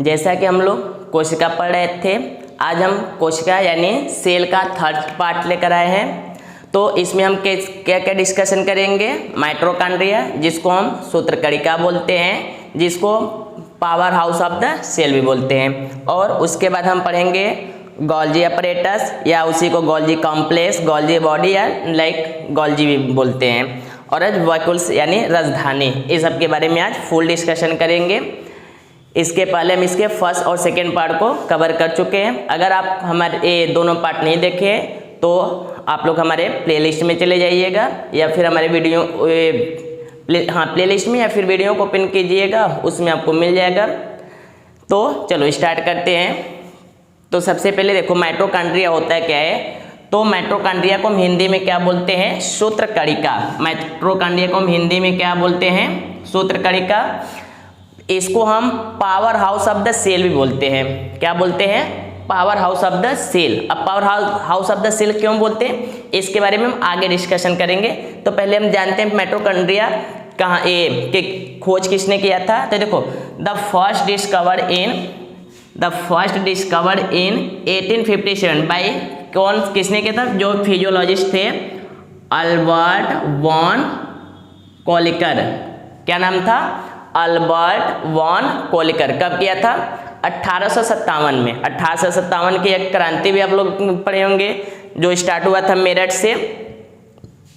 जैसा कि हम लोग कोशिका पढ़ रहे थे, आज हम कोशिका यानी सेल का थर्ड पार्ट लेकर आए हैं। तो इसमें हम क्या क्या डिस्कशन करेंगे, माइटोकॉन्ड्रिया जिसको हम सूत्रकणिका बोलते हैं, जिसको power house of the cell भी बोलते हैं, और उसके बाद हम पढ़ेंगे गोल्जी अपरेटस या उसी को गोल्जी कॉम्प्लेक्स, गोल्जी बॉडी या लाइक गोल्जी भी बोलते हैं, और आज वैक्यूल्स यानी राजधानी, इस सब के बारे में आज फुल डिस्कशन करेंगे। इसके पहले हम इसके फर्स्ट और सेकेंड पार्ट को कवर कर चुके हैं। अगर आप हमारे ये दोनों पार्ट नहीं देखे तो आप लोग हमारे प्लेलिस्ट में चले जाइएगा या फिर हमारे वीडियो प्लेलिस्ट में या फिर वीडियो को पिन कीजिएगा, उसमें आपको मिल जाएगा। तो चलो स्टार्ट करते हैं। तो सबसे पहले देखो माइटोकॉन्ड्रिया होता है क्या है। तो माइटोकॉन्ड्रिया को हम हिंदी में क्या बोलते हैं, सूत्रकणिका। माइटोकॉन्ड्रिया को हम हिंदी में क्या बोलते हैं, सूत्रकणिका। इसको हम power house of the cell भी बोलते हैं। क्या बोलते हैं, power house of the cell. अब power house of the cell क्यों बोलते हैं, इसके बारे में हम आगे डिस्कशन करेंगे। तो पहले हम जानते हैं माइटोकॉन्ड्रिया कहाँ के खोज किसने किया था। तो देखो the first discovered in 1857 by कौन, किसने किया था, जो फिजियोलॉजिस्ट थे अल्बर्ट वॉन कोलिकर। क्या नाम था, अल्बर्ट वॉन कोलिकर। कब किया था, 1857 में। 1857 की एक क्रांति भी आप लोग पढ़े होंगे जो स्टार्ट हुआ था मेरठ से।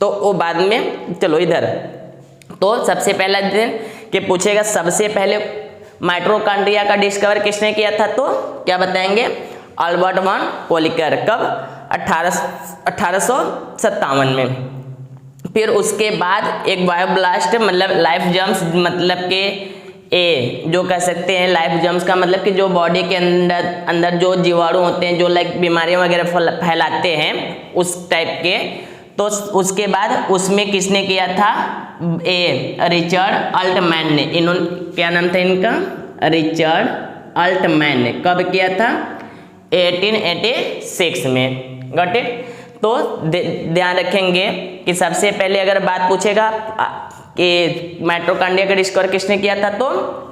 तो वो बाद में, चलो इधर। तो सबसे पहला दिन कि पूछेगा सबसे पहले माइटोकॉन्ड्रिया का डिस्कवर किसने किया था, तो क्या बताएंगे, अल्बर्ट वॉन कोलिकर। कब, 1857 में। फिर उसके बाद एक बायोब्लास्ट मतलब लाइफ जर्म्स, मतलब के जो कह सकते हैं लाइफ जर्म्स का मतलब कि जो बॉडी के अंदर जो जीवाणु होते हैं जो लाइक बीमारियां वगैरह फैलाते हैं उस टाइप के। तो उसके बाद उसमें किसने किया था, रिचर्ड अल्टमैन ने। इन्होंने, क्या नाम था इनका, रिचर्ड अल्टमैन ने। कब किया था, 1886 में। Got it. तो ध्यान रखेंगे कि सबसे पहले अगर बात पूछेगा कि माइटोकॉन्ड्रिया का डिस्कवर किसने किया था, तो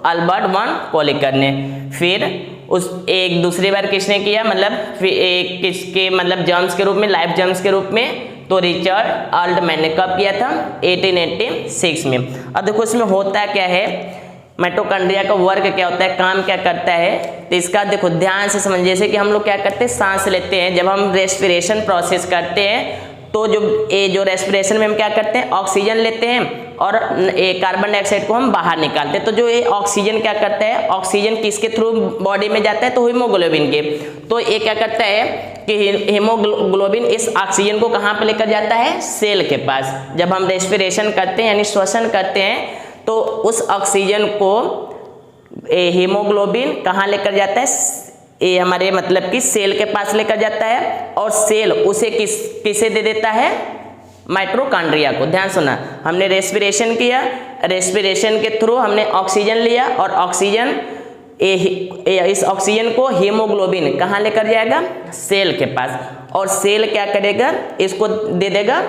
अल्बर्ट वॉन कोलिकर ने। फिर उस एक दूसरी बार किसने किया, मतलब एक किसके मतलब जर्म्स के रूप में, लाइफ जर्म्स के रूप में, तो रिचर्ड अल्टमैन ने। कब किया था, 1886 में। अब देखो इसमें होता क्या है, माइटोकॉन्ड्रिया का वर्क क्या होता है, काम क्या करता है, तो इसका देखो ध्यान से समझ। जैसे कि हम लोग क्या करते हैं, सांस लेते हैं, जब हम रेस्पिरेशन प्रोसेस करते हैं तो जो रेस्पिरेशन में हम क्या करते हैं, ऑक्सीजन लेते हैं और कार्बन डाइऑक्साइड को हम बाहर निकालते हैं। तो जो ये ऑक्सीजन क्या करता है, ऑक्सीजन किसके थ्रू बॉडी में जाता है, तो हीमोग्लोबिन के। तो ये क्या करता है कि हीमोग्लोबिन इस ऑक्सीजन को कहाँ पे लेकर जाता है, सेल के पास। जब हम रेस्पिरेशन करते हैं यानी श्वसन करते हैं तो उस ऑक्सीजन को हीमोग्लोबिन कहाँ लेकर जाता है, ये हमारे मतलब कि सेल के पास लेकर जाता है, और सेल उसे किसे दे देता है, माइटोकॉन्ड्रिया को। ध्यान सुना, हमने रेस्पिरेशन किया, रेस्पिरेशन के थ्रू हमने ऑक्सीजन लिया और ऑक्सीजन इस ऑक्सीजन को हीमोग्लोबिन कहाँ लेकर जाएगा, सेल के पास, और सेल क्या करेगा, इसको दे देगा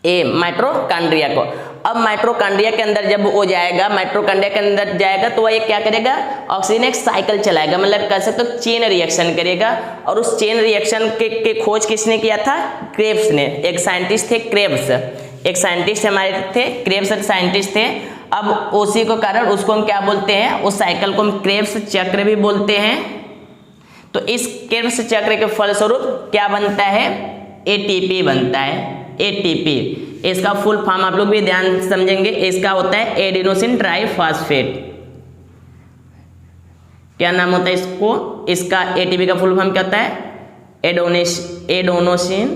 माइटोकॉन्ड्रिया को। अब माइटोकॉन्ड्रिया के अंदर जब वो जाएगा, माइटोकॉन्ड्रिया के अंदर जाएगा तो वह एक क्या करेगा, ऑक्सीजन एक साइकिल चलाएगा, मतलब कह सकते हो चेन रिएक्शन करेगा। और उस चेन रिएक्शन के खोज किसने किया था, क्रेब्स ने। एक साइंटिस्ट थे क्रेब्स, एक साइंटिस्ट हमारे थे क्रेब्स, साइंटिस्ट थे। अब उसी को कारण उसको हम क्या बोलते हैं, उस साइकिल को हम क्रेब्स चक्र भी बोलते हैं। तो इस क्रेब्स चक्र के फलस्वरूप क्या बनता है, एटीपी बनता है। एटीपी, इसका फुल फॉर्म आप लोग भी ध्यान समझेंगे, इसका होता है एडेनोसिन ट्राइफॉस्फेट। क्या नाम होता है इसको, इसका एटीपी का फुल फॉर्म क्या होता है, एडेनोसिन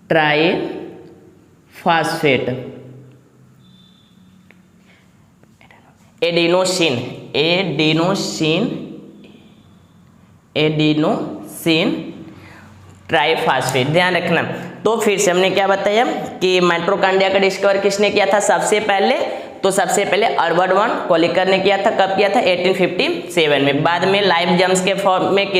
ट्राइफॉस्फेट। एडेनोसिन ट्राइफॉस्फेट, ध्यान रखना। तो फिर से हमने क्या बताया कि माइटोकॉन्ड्रिया का डिस्कवर किसने किया था सबसे पहले, तो सबसे पहले अल्बर्ट वॉन कोलिकर ने किया था। कब किया था, 1857 में। बाद में लाइफ जर्म्स के फॉर्म में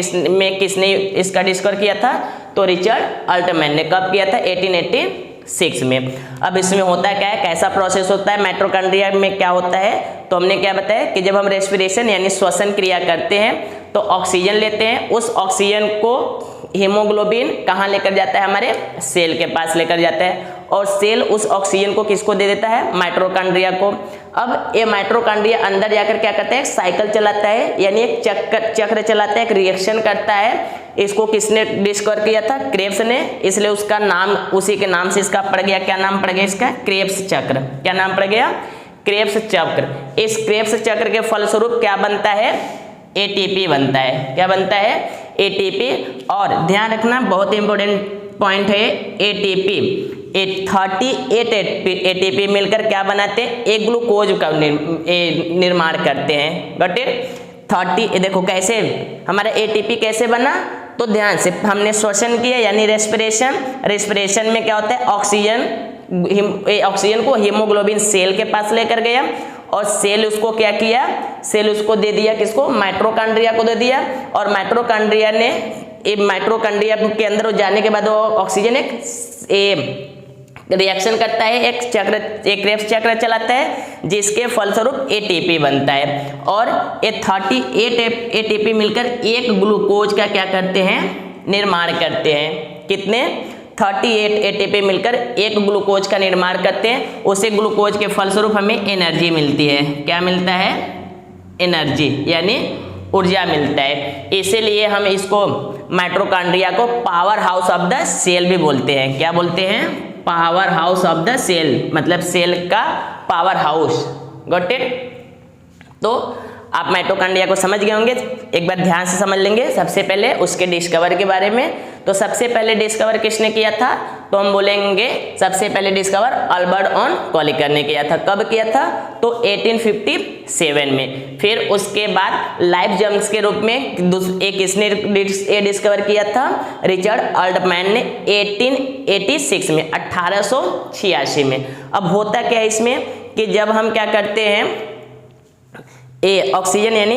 किसने इसका डिस्कवर किया था, तो रिचर्ड अल्टमैन ने। कब किया था, 1886 6 में। अब इसमें होता क्या है, कैसा प्रोसेस होता है, माइटोकॉन्ड्रिया में क्या होता है, तो हमने क्या बताया कि जब हम रेस्पिरेशन यानी श्वसन क्रिया करते हैं तो ऑक्सीजन लेते हैं, उस ऑक्सीजन को हीमोग्लोबिन कहाँ लेकर जाता है, हमारे सेल के पास लेकर जाता है, और सेल उस ऑक्सीजन को किसको दे देता है, माइटोकॉन्ड्रिया को। अब ये माइटोकॉन्ड्रिया अंदर जाकर क्या करता है, एक साइकिल चलाता है, यानी एक चक्र चलाता है, एक रिएक्शन करता है। इसको किसने डिस्कवर किया था, क्रेब्स ने, इसलिए उसका नाम उसी के नाम से इसका पड़ गया, क्या नाम पड़ गया इसका, क्रेब्स चक्र। क्या नाम पड़ गया, क्रेब्स चक्र। इस क्रेब्स चक्र के फलस्वरूप क्या बनता है, एटीपी बनता है। क्या बनता है, एटीपी। और ध्यान रखना बहुत इंपॉर्टेंट पॉइंट है, एटीपी 38 एटीपी मिलकर क्या बनाते हैं, एक ग्लूकोज का निर्माण करते हैं। Got it. 30 देखो कैसे हमारा एटीपी कैसे बना, तो ध्यान से हमने श्वसन किया यानी रेस्पिरेशन में क्या होता है, ऑक्सीजन को हीमोग्लोबिन सेल के पास लेकर गया, और सेल उसको क्या किया, सेल उसको दे दिया किसको, माइटोकॉन्ड्रिया को दे दिया, और माइटोकॉन्ड्रिया ने माइटोकॉन्ड्रिया के अंदर जाने के बाद वो ऑक्सीजन एक रिएक्शन करता है, एक क्रेब्स चक्र चलाता है, जिसके फलस्वरूप एटीपी बनता है। और ये 38 एटीपी मिलकर एक ग्लूकोज का क्या करते हैं, निर्माण करते हैं। कितने, 38 एटीपी मिलकर एक ग्लूकोज का निर्माण करते हैं। उसे ग्लूकोज के फलस्वरूप हमें एनर्जी मिलती है। क्या मिलता है, एनर्जी यानी ऊर्जा मिलता है। इसीलिए हम इसको माइटोकॉन्ड्रिया को power house of the cell भी बोलते हैं। क्या बोलते हैं, power house of the cell, मतलब सेल का पावर हाउस। Got it. तो आप माइटोकॉन्ड्रिया को समझ गए होंगे, एक बार ध्यान से समझ लेंगे। सबसे पहले उसके डिस्कवर के बारे में, तो सबसे पहले डिस्कवर किसने किया था, तो हम बोलेंगे सबसे पहले डिस्कवर अल्बर्ट ऑन कॉलिकर ने किया था। कब किया था, तो 1857 में। फिर उसके बाद लाइफ जम्स के रूप में एक किसने डिस्कवर किया था, रिचर्ड अल्टमैन ने 1886 में, 1886 में। अब होता क्या है इसमें कि जब हम क्या करते हैं, ऑक्सीजन यानी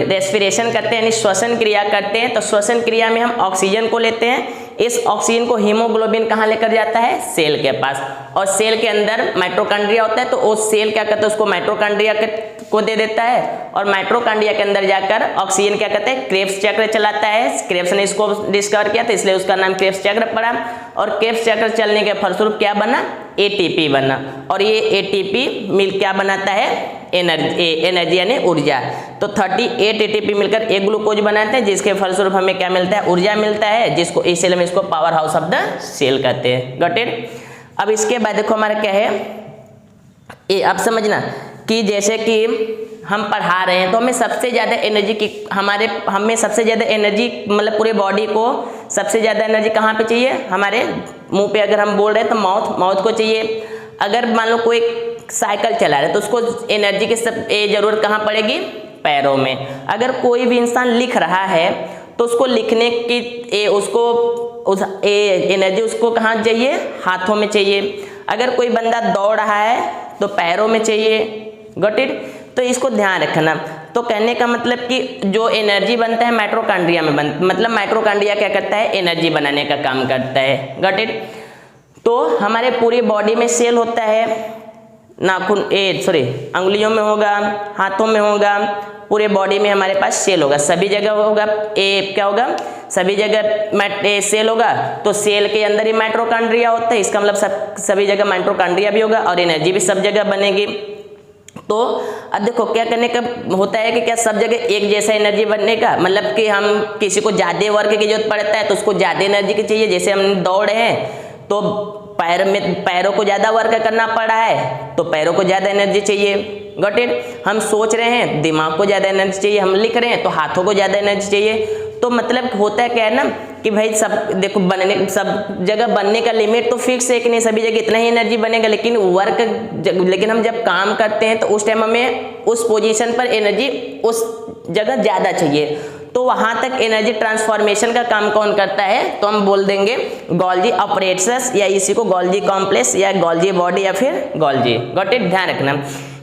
रेस्पिरेशन करते हैं यानी श्वसन क्रिया करते हैं, तो श्वसन क्रिया में हम ऑक्सीजन को लेते हैं, इस ऑक्सीजन को हीमोग्लोबिन कहाँ लेकर जाता है, सेल के पास, और सेल के अंदर माइटोकॉन्ड्रिया होता है, तो वो सेल क्या करता है, उसको माइटोकॉन्ड्रिया को दे देता है, और माइटोकॉन्ड्रिया के अंदर जाकर ऑक्सीजन क्या करता है, क्रेब्स चक्र चलाता है। क्रेब्स ने इसको डिस्कवर किया था, इसलिए उसका नाम क्रेब्स चक्र पड़ा, और क्रेब्स चक्र चलने के फलस्वरूप क्या बना, एटीपी बना, और ये एटीपी मिल क्या बनाता है, एनर्जी यानी ऊर्जा। तो 38 एटीपी मिलकर एक ग्लूकोज बनाते हैं, जिसके फलस्वरूप हमें क्या मिलता है, ऊर्जा मिलता है, जिसको इसलिए हम इसको power house of the cell कहते हैं। Got it. अब इसके बाद देखो हमारा क्या है, ये अब समझना कि जैसे कि हम पढ़ा रहे हैं तो हमें सबसे ज़्यादा एनर्जी की हमें सबसे ज़्यादा एनर्जी मतलब पूरे बॉडी को सबसे ज़्यादा एनर्जी कहाँ पे चाहिए, हमारे मुंह पे अगर हम बोल रहे हैं तो माउथ को चाहिए। अगर मान लो कोई साइकिल चला रहा है तो उसको एनर्जी की ज़रूरत कहाँ पड़ेगी, पैरों में। अगर कोई भी इंसान लिख रहा है तो उसको लिखने की एनर्जी उसको कहाँ चाहिए, हाथों में चाहिए। अगर कोई बंदा दौड़ रहा है तो पैरों में चाहिए। Got it. तो इसको ध्यान रखना। तो कहने का मतलब कि जो एनर्जी बनता है माइटोकॉन्ड्रिया में मतलब माइटोकॉन्ड्रिया क्या करता है, एनर्जी बनाने का काम करता है। Got it. तो हमारे पूरी बॉडी में सेल होता है, नाखून अंगुलियों में होगा, हाथों में होगा, पूरे बॉडी में हमारे पास सेल होगा, सभी जगह होगा। क्या होगा, सभी जगह सेल होगा। तो सेल के अंदर ही माइटोकॉन्ड्रिया होता है, इसका मतलब सभी जगह माइटोकॉन्ड्रिया भी होगा और एनर्जी भी सब जगह बनेगी। तो अब देखो क्या करने का होता है कि क्या सब जगह एक जैसा एनर्जी बनने का मतलब कि हम किसी को ज़्यादा वर्क की जरूरत पड़ता है तो उसको ज़्यादा एनर्जी की चाहिए। जैसे हम दौड़ रहे हैं तो पैरों को ज़्यादा वर्क करना पड़ रहा है तो पैरों को ज़्यादा एनर्जी चाहिए। Got it. हम सोच रहे हैं दिमाग को ज़्यादा एनर्जी चाहिए, हम लिख रहे हैं तो हाथों को ज़्यादा एनर्जी चाहिए। तो मतलब होता है क्या है ना कि भाई सब देखो सब जगह बनने का लिमिट तो फिक्स है कि नहीं, सभी जगह इतना ही एनर्जी बनेगा, लेकिन हम जब काम करते हैं तो उस टाइम हमें उस पोजीशन पर एनर्जी उस जगह ज़्यादा चाहिए। तो वहाँ तक एनर्जी ट्रांसफॉर्मेशन का काम कौन करता है, तो हम बोल देंगे गोल्जी ऑपरेटर्स, या इसी को गोल्जी कॉम्प्लेक्स या गोल्जी बॉडी या फिर गोल्जी। Got it. ध्यान रखना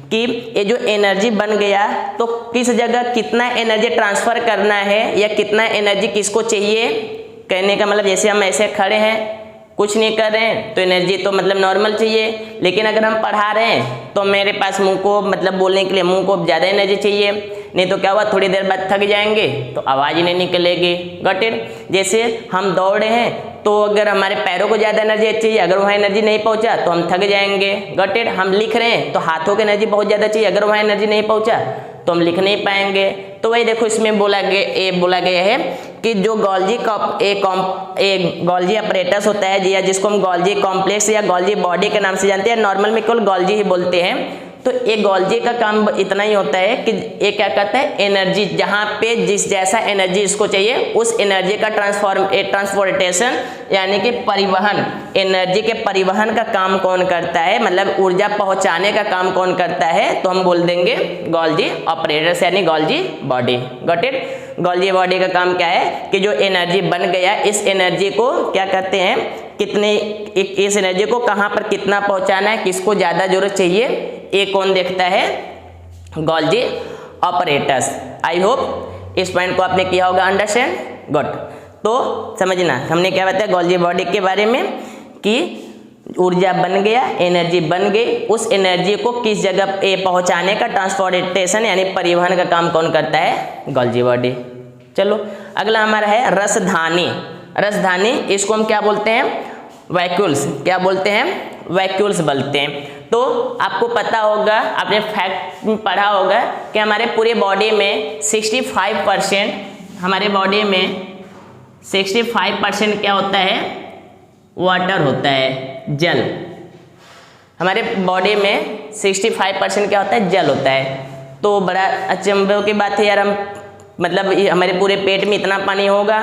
कि ये जो एनर्जी बन गया तो किस जगह कितना एनर्जी ट्रांसफर करना है या कितना एनर्जी किसको चाहिए। कहने का मतलब जैसे हम ऐसे खड़े हैं कुछ नहीं कर रहे हैं तो एनर्जी तो मतलब नॉर्मल चाहिए। लेकिन अगर हम पढ़ा रहे हैं तो मेरे पास मुंह को मतलब बोलने के लिए मुंह को ज़्यादा एनर्जी चाहिए, नहीं तो क्या हुआ थोड़ी देर बाद थक जाएंगे तो आवाज़ ही नहीं निकलेगी। Got it. जैसे हम दौड़ रहे हैं तो अगर हमारे पैरों को ज़्यादा एनर्जी चाहिए, अगर वहाँ एनर्जी नहीं पहुँचा तो हम थक जाएंगे। Got it. हम लिख रहे हैं तो हाथों की एनर्जी बहुत ज़्यादा चाहिए, अगर वहाँ एनर्जी नहीं पहुँचा तो हम लिख नहीं पाएंगे। तो वही देखो इसमें बोला गया है कि जो गोल्जी अपरेटस होता है या जिसको हम गोल्जी कॉम्प्लेक्स या गोल्जी बॉडी के नाम से जानते हैं, नॉर्मल में केवल गोल्जी ही बोलते हैं। तो एक गोल्जी का काम इतना ही होता है कि ये क्या करता है, एनर्जी जहाँ पे जिस जैसा एनर्जी इसको चाहिए उस एनर्जी का ट्रांसपोर्टेशन यानी कि परिवहन, एनर्जी के परिवहन का काम कौन करता है, मतलब ऊर्जा पहुँचाने का काम कौन करता है, तो हम बोल देंगे गोल्जी ऑपरेटर्स यानी Golgi body. Got it. Golgi body का काम क्या है कि जो एनर्जी बन गया इस एनर्जी को क्या करते हैं, कितने इस एनर्जी को कहाँ पर कितना पहुँचाना है, किसको ज़्यादा जरूरत चाहिए, ये कौन देखता है, गोल्जी ऑपरेटर्स। आई होप इस पॉइंट को आपने किया होगा अंडरस्टैंड। गुड। तो समझना हमने क्या बताया गोल्जी बॉडी के बारे में कि ऊर्जा बन गया, एनर्जी बन गई, उस एनर्जी को किस जगह पे पहुंचाने का ट्रांसपोर्टेशन यानी परिवहन का काम कौन करता है, गोल्जी बॉडी। चलो अगला हमारा है रसधानी। रसधानी इसको हम क्या बोलते हैं, वैक्यूल्स। क्या बोलते हैं, वैक्यूल्स बोलते हैं। तो आपको पता होगा, आपने फैक्ट पढ़ा होगा कि हमारे पूरे बॉडी में 65% हमारे बॉडी में 65% क्या होता है, वाटर होता है, जल। हमारे बॉडी में 65% क्या होता है, जल होता है। तो बड़ा अचंभे की बात है यार, हम मतलब हमारे पूरे पेट में इतना पानी होगा,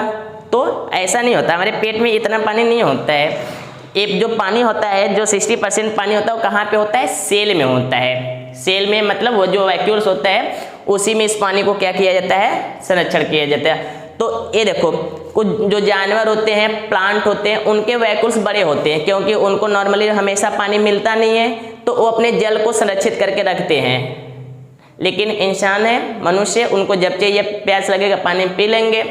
तो ऐसा नहीं होता, हमारे पेट में इतना पानी नहीं होता है। एक जो पानी होता है, जो 60% पानी होता है वो कहाँ पे होता है, सेल में होता है। सेल में मतलब वो जो वैक्यूल्स होता है उसी में इस पानी को क्या किया जाता है, संरक्षण किया जाता है। तो ये देखो कुछ जो जानवर होते हैं, प्लांट होते हैं, उनके वैक्यूल्स बड़े होते हैं क्योंकि उनको नॉर्मली हमेशा पानी मिलता नहीं है, तो वो अपने जल को संरक्षित करके रखते हैं। लेकिन इंसान है, मनुष्य, उनको जब चाहिए प्यास लगेगा पानी पी लेंगे।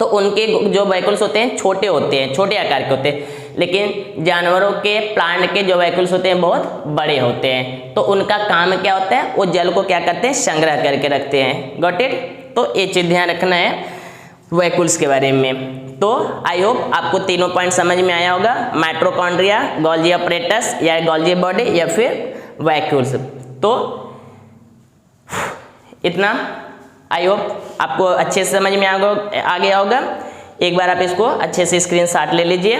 तो उनके जो वैक्यूल्स होते हैं छोटे होते हैं, छोटे आकार के होते हैं। लेकिन जानवरों के, प्लांट के जो वैक्यूल्स होते हैं बहुत बड़े होते हैं। तो उनका काम क्या होता है, वो जल को क्या करते हैं, संग्रह करके रखते हैं। Got it. तो ये चीज़ ध्यान रखना है वैक्यूल्स के बारे में। तो आई होप आपको तीनों पॉइंट समझ में आया होगा, माइटोकॉन्ड्रिया, गोल्जी अपरेटस या गोल्जी बॉडी या फिर वैक्यूल्स। तो इतना आई होप आपको अच्छे से समझ में आ गया होगा। एक बार आप इसको अच्छे से स्क्रीनशॉट ले लीजिए।